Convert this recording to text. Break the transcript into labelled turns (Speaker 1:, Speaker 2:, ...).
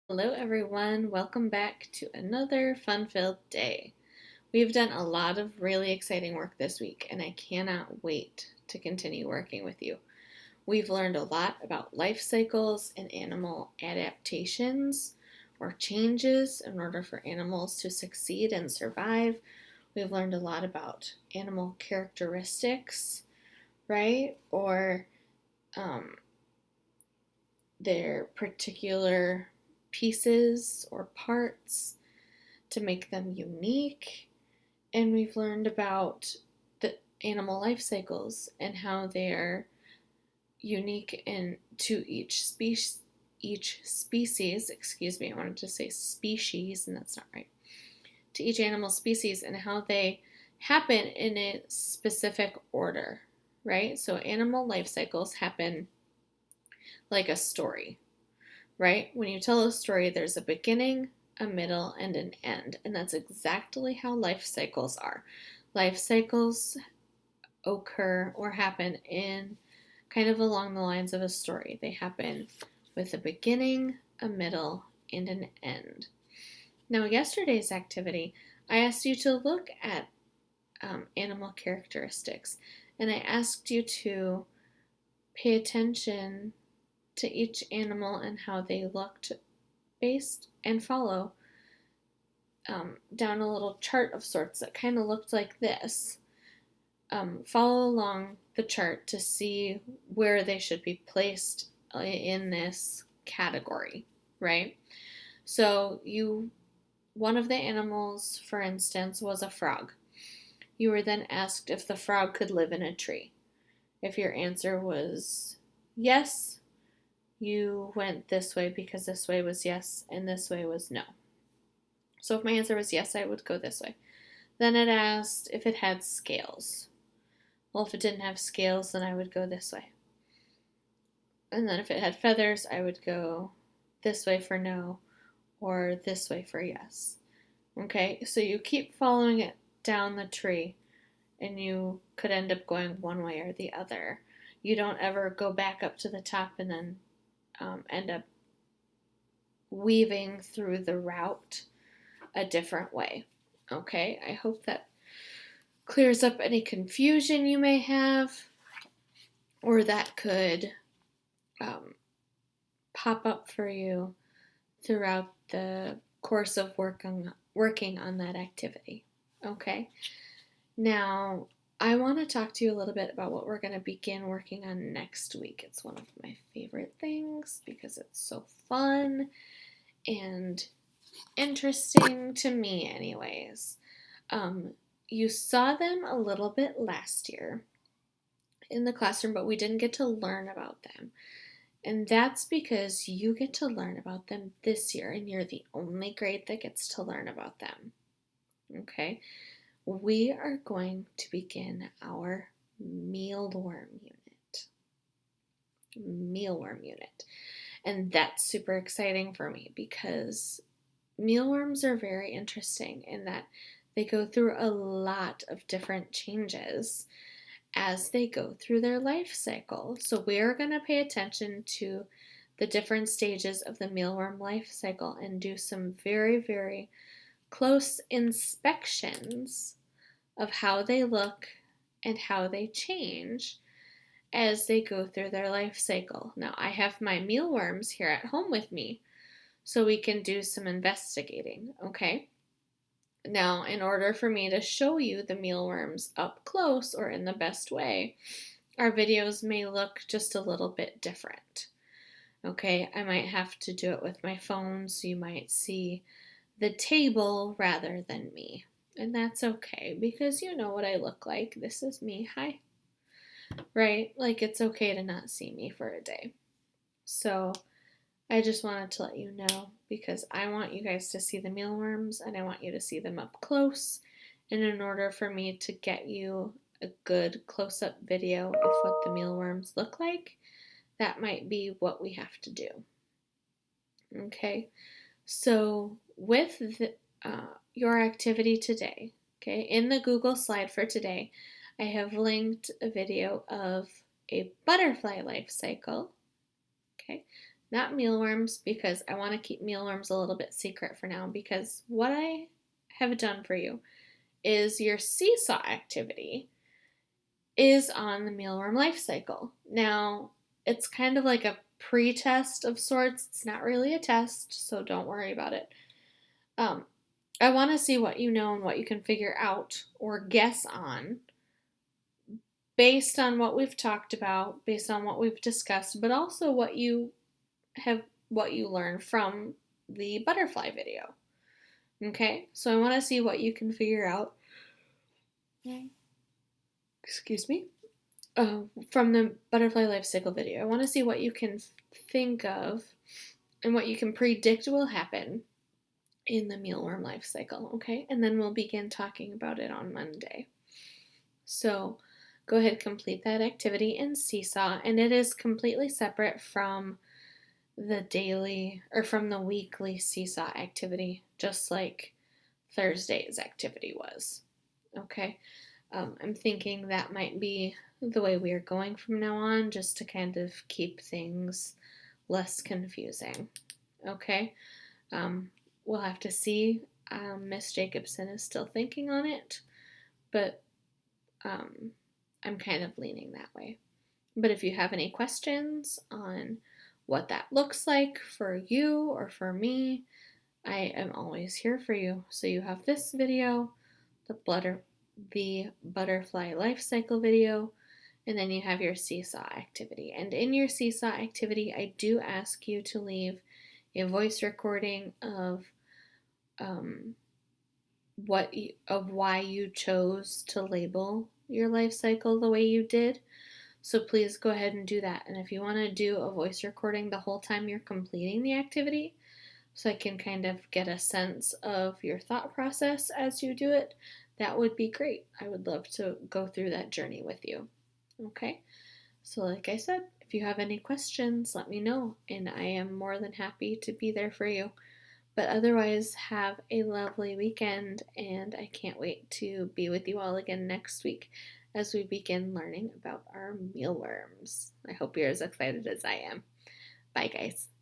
Speaker 1: Hello, everyone. Welcome back to another fun-filled day. We've done a lot of really exciting work this week, and I cannot wait to continue working with you. We've learned a lot about life cycles and animal adaptations or changes in order for animals to succeed and survive. We've learned a lot about animal characteristics, right? Or um, their particular pieces or parts to make them unique. And we've learned about the animal life cycles and how they are unique to each species, excuse me, I wanted to say species and that's not right. To each animal species and how they happen in a specific order, right? So animal life cycles happen like a story, right? When you tell a story, there's a beginning, a middle, and an end. And that's exactly how life cycles are. Life cycles occur or happen in kind of along the lines of a story. They happen with a beginning, a middle, and an end. Now, yesterday's activity, I asked you to look at animal characteristics, and I asked you to pay attention to each animal and how they looked based and follow down a little chart of sorts that kind of looked like this. Follow along the chart to see where they should be placed in this category, right? So one of the animals, for instance, was a frog. You were then asked if the frog could live in a tree. If your answer was yes, you went this way because this way was yes and this way was no. So if my answer was yes, I would go this way. Then it asked if it had scales. Well, if it didn't have scales, then I would go this way. And then if it had feathers, I would go this way for no or this way for yes. Okay, so you keep following it down the tree and you could end up going one way or the other. You don't ever go back up to the top and then end up weaving through the route a different way. Okay, I hope that clears up any confusion you may have or that could um, pop up for you throughout the course of working on that activity. Okay, now I want to talk to you a little bit about what we're going to begin working on next week. It's one of my favorite things because it's so fun and interesting to me, anyways. You saw them a little bit last year in the classroom, but we didn't get to learn about them. And that's because you get to learn about them this year, and you're the only grade that gets to learn about them. Okay? We are going to begin our Mealworm Unit. Mealworm Unit. And that's super exciting for me because mealworms are very interesting in that they go through a lot of different changes as they go through their life cycle. So we're going to pay attention to the different stages of the mealworm life cycle and do some very, very close inspections of how they look and how they change as they go through their life cycle. Now, I have my mealworms here at home with me so we can do some investigating, okay? Now, in order for me to show you the mealworms up close or in the best way, our videos may look just a little bit different. Okay, I might have to do it with my phone, so you might see the table rather than me. And that's okay, because you know what I look like. This is me. Hi. Right? Like, it's okay to not see me for a day. So, I just wanted to let you know because I want you guys to see the mealworms and I want you to see them up close. And in order for me to get you a good close up video of what the mealworms look like, that might be what we have to do. Okay, so with your activity today, okay, in the Google slide for today, I have linked a video of a butterfly life cycle. Okay, not mealworms, because I want to keep mealworms a little bit secret for now, because what I have done for you is your seesaw activity is on the mealworm life cycle. Now, it's kind of like a pre-test of sorts. It's not really a test, so don't worry about it. Um, I want to see what you know and what you can figure out or guess on based on what we've talked about, based on what we've discussed, but also what you learned from the butterfly video. Okay? So I want to see what you can figure out. Excuse me. From the butterfly life cycle video. I want to see what you can think of and what you can predict will happen in the mealworm life cycle, okay? And then we'll begin talking about it on Monday. So go ahead, complete that activity in Seesaw, and it is completely separate from the daily or from the weekly Seesaw activity, just like Thursday's activity was, okay? I'm thinking that might be the way we are going from now on, just to kind of keep things less confusing, okay? We'll have to see. Miss Jacobson is still thinking on it, but I'm kind of leaning that way. But if you have any questions on what that looks like for you or for me, I am always here for you. So you have this video, the butterfly life cycle video, and then you have your seesaw activity. And in your seesaw activity, I do ask you to leave a voice recording of why you chose to label your life cycle the way you did. So please go ahead and do that. And if you want to do a voice recording the whole time you're completing the activity, so I can kind of get a sense of your thought process as you do it, that would be great. I would love to go through that journey with you. Okay? So like I said, if you have any questions, let me know, and I am more than happy to be there for you. But otherwise, have a lovely weekend, and I can't wait to be with you all again next week as we begin learning about our mealworms. I hope you're as excited as I am. Bye, guys.